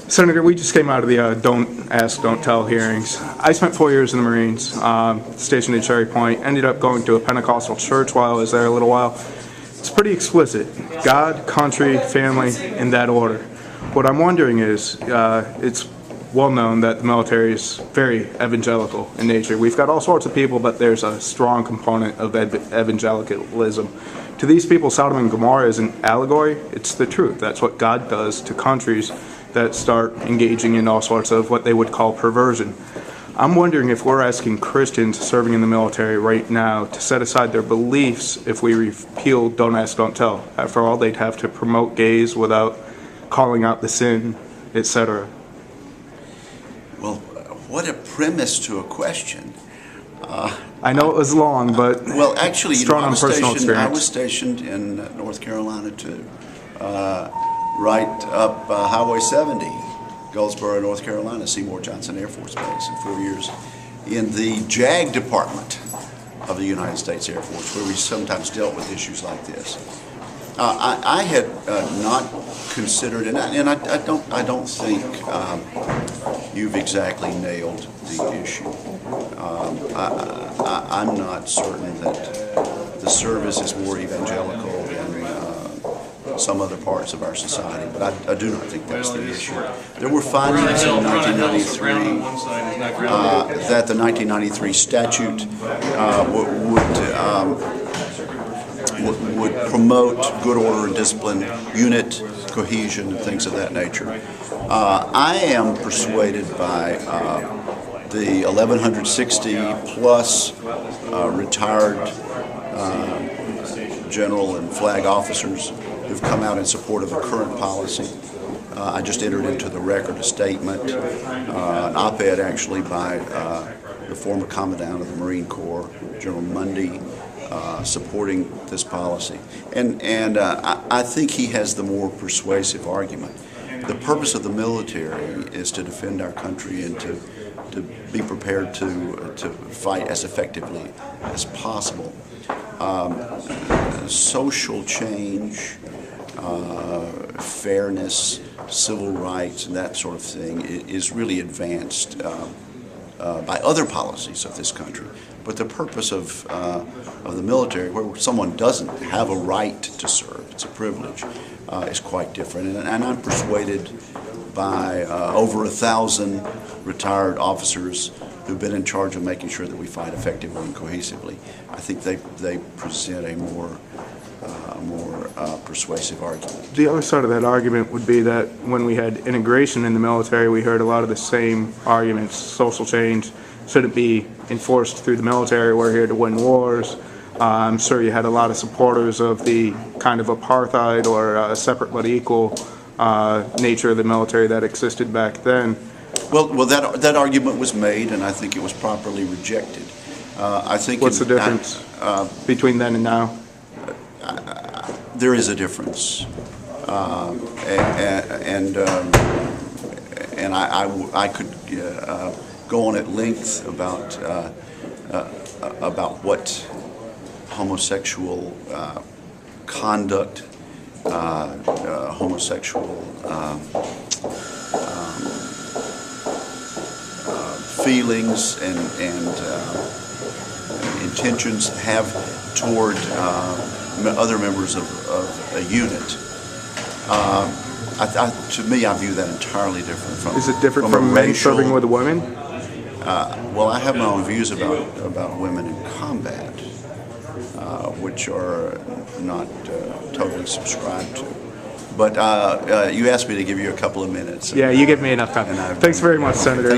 Senator, we just came out of the Don't Ask, Don't Tell hearings. I spent 4 years in the Marines, stationed at Cherry Point, ended up going to a Pentecostal church while I was there a little while. It's pretty explicit. God, country, family, in that order. What I'm wondering is, it's well known that the military is very evangelical in nature. We've got all sorts of people, but there's a strong component of evangelicalism. To these people, Sodom and Gomorrah is an allegory. It's the truth. That's what God does to countries that start engaging in all sorts of what they would call perversion. I'm wondering if we're asking Christians serving in the military right now to set aside their beliefs if we repeal Don't Ask, Don't Tell. After all, they'd have to promote gays without calling out the sin, etc. Well, what a premise to a question. I know it was long, but well, actually, I was stationed in North Carolina too, right up Highway 70, Goldsboro, North Carolina, Seymour Johnson Air Force Base, and 4 years in the JAG department of the United States Air Force, where we sometimes dealt with issues like this. I had not considered, and I don't think you've exactly nailed the issue. I'm not certain that the service is more evangelical than some other parts of our society, but I do not think that's the issue. There were findings in 1993 that the 1993 statute would promote good order and discipline, unit cohesion, and things of that nature. I am persuaded by the 1,160 plus retired general and flag officers who've come out in support of the current policy. I just entered into the record a statement, an op-ed actually by the former Commandant of the Marine Corps, General Mundy, supporting this policy. And I think he has the more persuasive argument. The purpose of the military is to defend our country and to be prepared to fight as effectively as possible. Social change, fairness, civil rights, and that sort of thing is really advanced by other policies of this country. But the purpose of the military, where someone doesn't have a right to serve, it's a privilege, is quite different. And I'm persuaded by over 1,000 retired officers who've been in charge of making sure that we fight effectively and cohesively. I think they present a more persuasive argument. The other side of that argument would be that when we had integration in the military, we heard a lot of the same arguments. Social change shouldn't be enforced through the military. We're here to win wars. I'm sure you had a lot of supporters of the kind of apartheid or separate but equal nature of the military that existed back then. Well, that argument was made, and I think it was properly rejected. I think. What's the difference between then and now? There is a difference, and I could go on at length about what homosexual conduct, homosexual feelings and intentions have toward other members of a unit. To me, I view that entirely different from. Is it different from men serving with women? Well, I have my own views about women in combat, which are not totally subscribed to. But you asked me to give you a couple of minutes. Yeah, you give me enough time. Thanks very much, Senator.